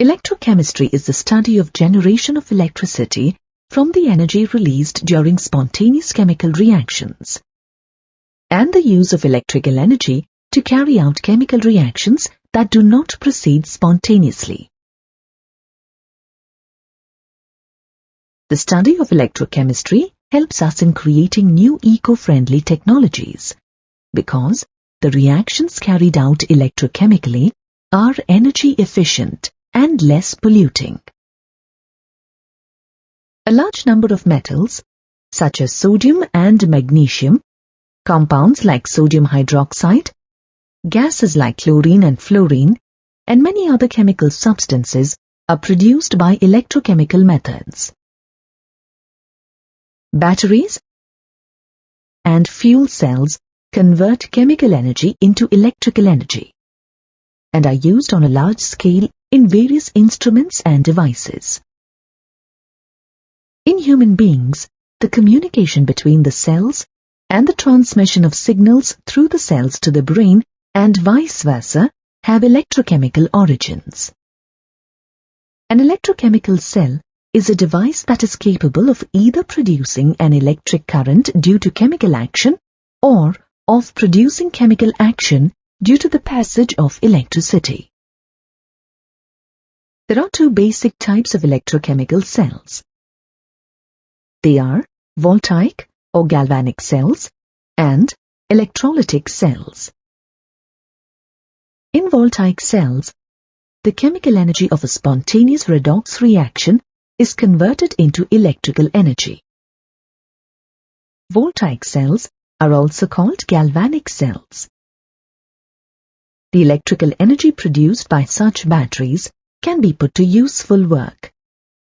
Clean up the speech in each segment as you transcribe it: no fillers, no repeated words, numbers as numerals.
Electrochemistry is the study of generation of electricity from the energy released during spontaneous chemical reactions, and the use of electrical energy to carry out chemical reactions that do not proceed spontaneously. The study of electrochemistry helps us in creating new eco-friendly technologies because the reactions carried out electrochemically are energy efficient and less polluting. A large number of metals, such as sodium and magnesium, compounds like sodium hydroxide, gases like chlorine and fluorine, and many other chemical substances are produced by electrochemical methods. Batteries and fuel cells convert chemical energy into electrical energy and are used on a large scale in various instruments and devices. In human beings, the communication between the cells and the transmission of signals through the cells to the brain and vice versa have electrochemical origins. An electrochemical cell is a device that is capable of either producing an electric current due to chemical action or of producing chemical action due to the passage of electricity. There are two basic types of electrochemical cells. They are voltaic or galvanic cells and electrolytic cells. In voltaic cells, the chemical energy of a spontaneous redox reaction is converted into electrical energy. Voltaic cells are also called galvanic cells. The electrical energy produced by such batteries can be put to useful work,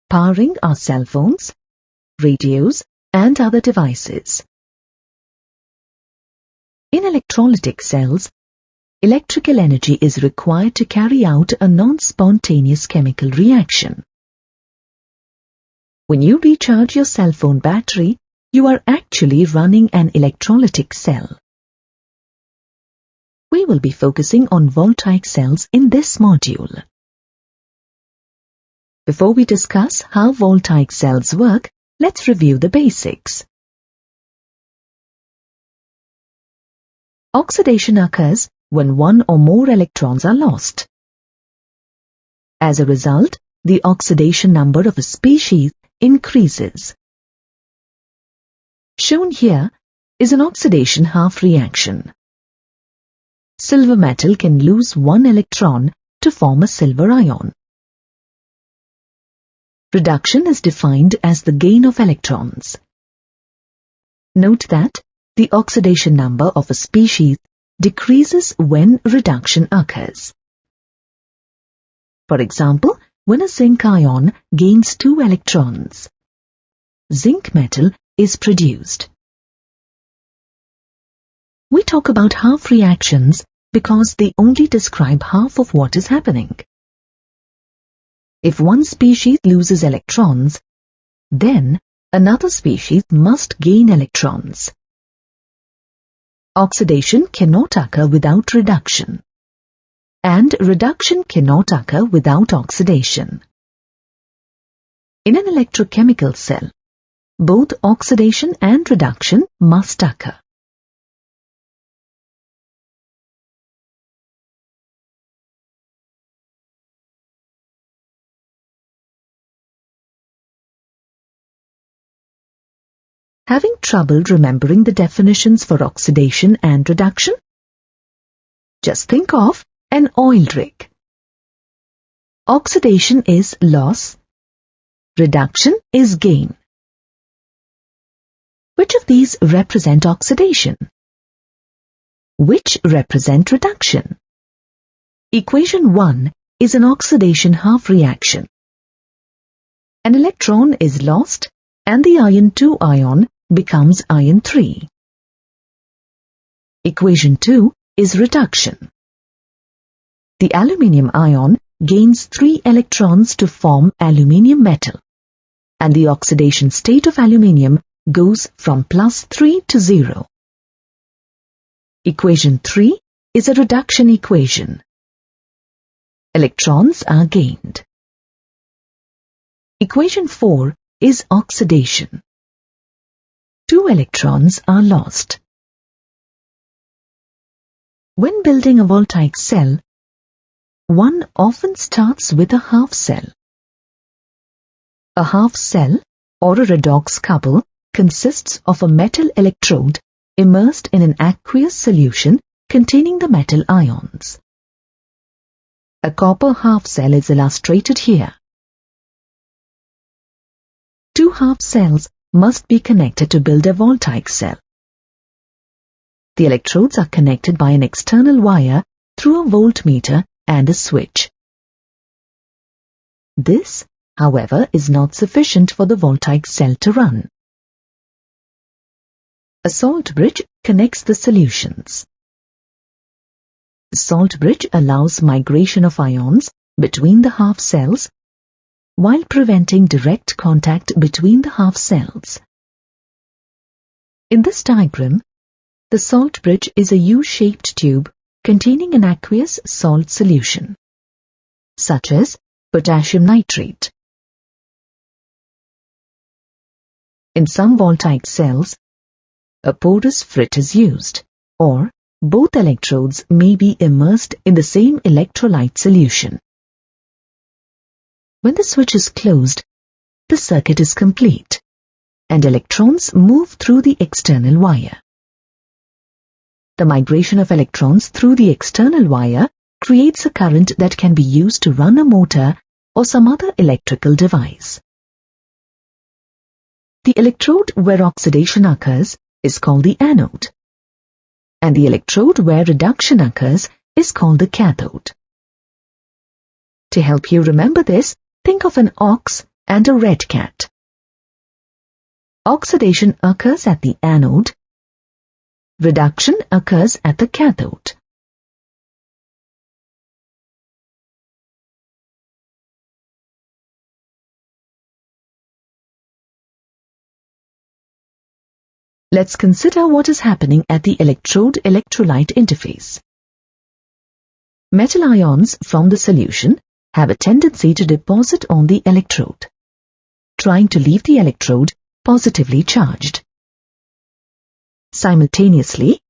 powering our cell phones, radios, and other devices. In electrolytic cells, electrical energy is required to carry out a non-spontaneous chemical reaction. When you recharge your cell phone battery, you are actually running an electrolytic cell. We will be focusing on voltaic cells in this module. Before we discuss how voltaic cells work, let's review the basics. Oxidation occurs when one or more electrons are lost. As a result, the oxidation number of a species increases. Shown here is an oxidation half reaction. Silver metal can lose one electron to form a silver ion. Reduction is defined as the gain of electrons. Note that the oxidation number of a species decreases when reduction occurs. For example, when a zinc ion gains 2 electrons, zinc metal is produced. We talk about half reactions because they only describe half of what is happening. If one species loses electrons, then another species must gain electrons. Oxidation cannot occur without reduction, and reduction cannot occur without oxidation. In an electrochemical cell, both oxidation and reduction must occur. Having trouble remembering the definitions for oxidation and reduction? Just think of an oil rig. Oxidation is loss, reduction is gain. Which of these represent oxidation? Which represent reduction? Equation 1 is an oxidation half reaction. An electron is lost and the iron 2 ion becomes iron 3. Equation 2 is reduction. The aluminium ion gains 3 electrons to form aluminium metal, and the oxidation state of aluminium goes from +3 to 0. Equation 3 is a reduction equation. Electrons are gained. Equation 4 is oxidation. 2 electrons are lost. When building a voltaic cell, one often starts with a half cell. A half cell, or a redox couple, consists of a metal electrode immersed in an aqueous solution containing the metal ions. A copper half cell is illustrated here. 2 half cells must be connected to build a voltaic cell. The electrodes are connected by an external wire through a voltmeter and a switch. This, however, is not sufficient for the voltaic cell to run. A salt bridge connects the solutions. The salt bridge allows migration of ions between the half cells while preventing direct contact between the half cells. In this diagram, the salt bridge is a U-shaped tube containing an aqueous salt solution, such as potassium nitrate. In some voltaic cells, a porous frit is used, or both electrodes may be immersed in the same electrolyte solution. When the switch is closed, the circuit is complete, and electrons move through the external wire. The migration of electrons through the external wire creates a current that can be used to run a motor or some other electrical device. The electrode where oxidation occurs is called the anode, and the electrode where reduction occurs is called the cathode. To help you remember this, think of an ox and a red cat. Oxidation occurs at the anode. Reduction occurs at the cathode. Let's consider what is happening at the electrode-electrolyte interface. Metal ions from the solution have a tendency to deposit on the electrode, trying to leave the electrode positively charged. Simultaneously,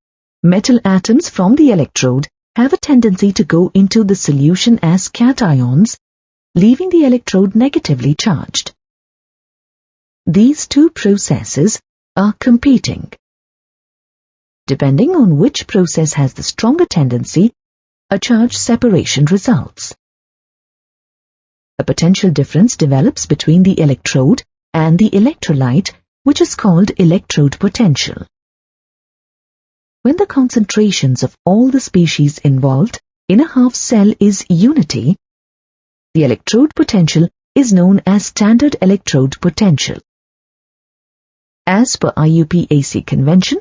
metal atoms from the electrode have a tendency to go into the solution as cations, leaving the electrode negatively charged. These two processes are competing. Depending on which process has the stronger tendency, a charge separation results. A potential difference develops between the electrode and the electrolyte, which is called electrode potential. When the concentrations of all the species involved in a half cell is unity, the electrode potential is known as standard electrode potential. As per IUPAC convention,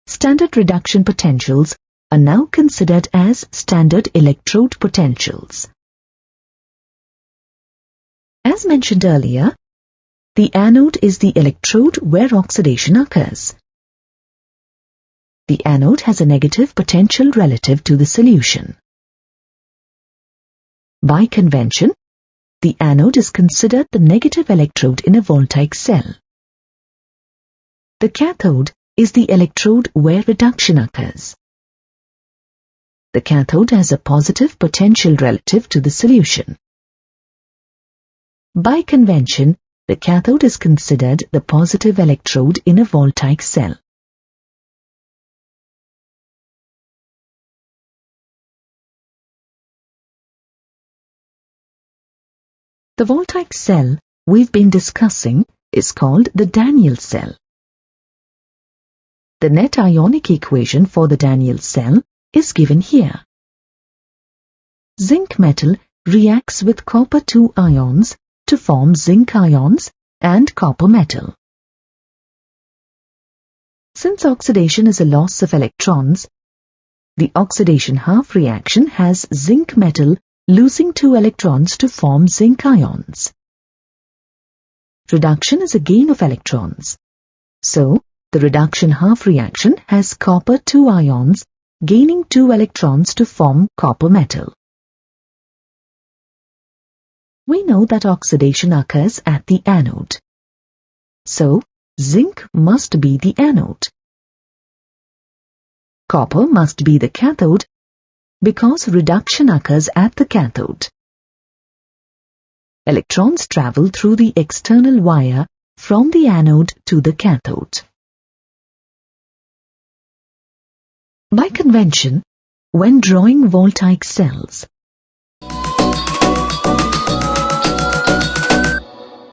standard reduction potentials are now considered as standard electrode potentials. As mentioned earlier, the anode is the electrode where oxidation occurs. The anode has a negative potential relative to the solution. By convention, the anode is considered the negative electrode in a voltaic cell. The cathode is the electrode where reduction occurs. The cathode has a positive potential relative to the solution. By convention, the cathode is considered the positive electrode in a voltaic cell. The voltaic cell we've been discussing is called the Daniell cell. The net ionic equation for the Daniell cell is given here. Zinc metal reacts with copper-2 ions to form zinc ions and copper metal. Since oxidation is a loss of electrons, the oxidation half reaction has zinc metal losing 2 electrons to form zinc ions. Reduction is a gain of electrons. So, the reduction half reaction has copper-2 ions gaining 2 electrons to form copper metal. We know that oxidation occurs at the anode. So, zinc must be the anode. Copper must be the cathode because reduction occurs at the cathode. Electrons travel through the external wire from the anode to the cathode. By convention, when drawing voltaic cells,